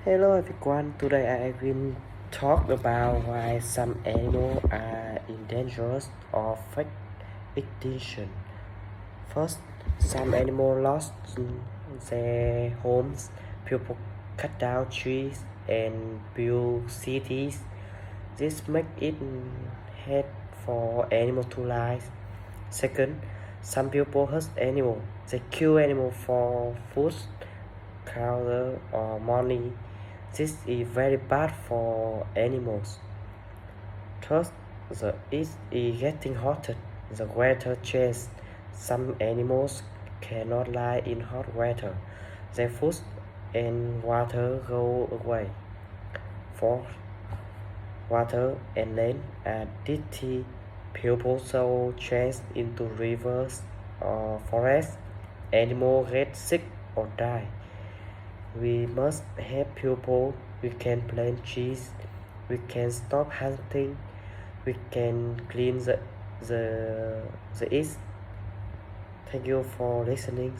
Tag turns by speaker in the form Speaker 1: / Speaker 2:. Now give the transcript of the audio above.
Speaker 1: Hello everyone, today I will talk about why some animals are endangered or face extinction. First, some animals lost their homes, people cut down trees and build cities. This makes it hard for animals to live. Second, some people hurt animals. They kill animals for food, color or money. This is very bad for animals. Third, the earth is getting hotter. The weather changes. Some animals cannot lie in hot weather. Their food and water go away. Fourth, water and land are dirty. People so change into rivers or forests. Animals get sick or die. We must help people. We can plant trees. We can stop hunting. We can clean the east. Thank you for listening.